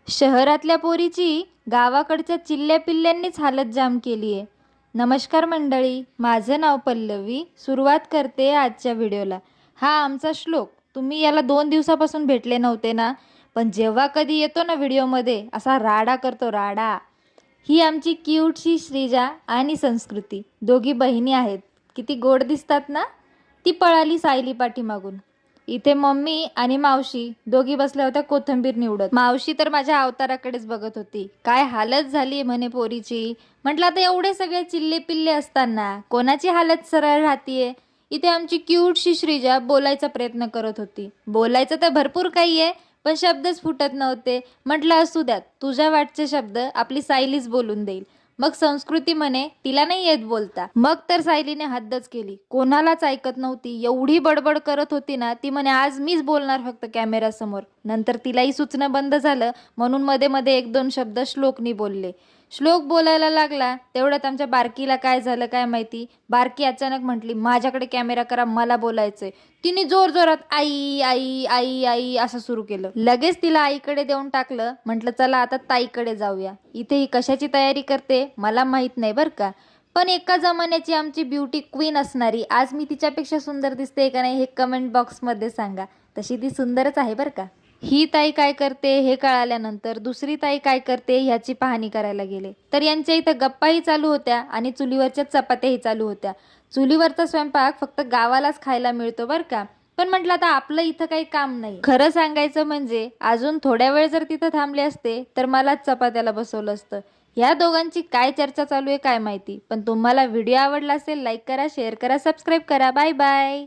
शहरातल्या पोरीची गावाकडच्या चिल्ल्या पिल्ल्यांनीच हालत जाम केली आहे. नमस्कार मंडळी, माझं नाव पल्लवी. सुरुवात करते आजच्या व्हिडिओला. हा आमचा श्लोक. तुम्ही याला 2 दिवसापासून भेटले नव्हते ना, पण जेव्हा कधी येतो ना व्हिडिओमध्ये असा राडा करतो, राडा. ही आमची क्यूटशी श्रीजा आणि संस्कृती, दोघी बहिणी आहेत. किती गोड दिसतात ना. ती पळाली सायली पाठीमागून. इथे मम्मी आणि मावशी दोघी बसल्या होत्या कोथिंबीर निवडत. मावशी तर माझ्या अवताराकडेच बघत होती. काय हालत झाली म्हणे पोरीची. म्हटलं आता एवढे सगळे चिल्ले पिल्ले असताना कोणाची हालत सरळ राहतीये. इथे आमची क्यूटशी श्रीजा बोलायचा प्रयत्न करत होती. बोलायचं तर भरपूर काही आहे, पण शब्दच फुटत नव्हते. म्हटलं असू द्यात, तुझ्या वाटचे शब्द आपली सायलीच बोलून देईल. मग संस्कृती म्हणे तिला नाही येत बोलता. मग तर सायलीने हद्दच केली. कोणालाच ऐकत नव्हती. एवढी बडबड करत होती ना, ती म्हणे आज मीच बोलणार फक्त कॅमेऱ्यासमोर. नंतर तिलाही सुचणं बंद झालं, म्हणून मध्ये मध्ये 1-2 शब्द श्लोकनी बोलले. श्लोक बोलायला लागला तेवढ्यात आमच्या बारकीला काय झालं काय माहिती. बारकी अचानक म्हटली, माझ्याकडे कॅमेरा करा, मला बोलायचंय. तिने जोर जोरात आई आई आई आई असं सुरू केलं. लगेच तिला आईकडे देऊन टाकलं. म्हटलं चला आता ताईकडे जाऊया. इथे ही कशाची तयारी करते मला माहित नाही बरं का, पण एका जमान्याची आमची ब्युटी क्वीन असणारी आज मी तिच्यापेक्षा सुंदर दिसते का नाही हे कमेंट बॉक्समध्ये सांगा. तशी ती सुंदरच आहे बरं का. ही ताई काय करते हे कळाल्यानंतर दुसरी ताई काय करते ह्याची पाहणी करायला गेले. तर यांच्या इथं गप्पाही चालू होत्या आणि चुलीवरच्या चपात्याही चालू होत्या. चुलीवरचा स्वयंपाक फक्त गावालाच खायला मिळतो बरं का, पण म्हटलं आता आपलं इथं काही काम नाही. खरं सांगायचं म्हणजे अजून थोड्या वेळ जर तिथं थांबले असते तर मलाच चपात्याला बसवलं असतं. ह्या दोघांची काय चर्चा चालू आहे काय माहिती. पण तुम्हाला व्हिडिओ आवडला असेल लाईक करा, शेअर करा, सबस्क्राईब करा. Bye bye.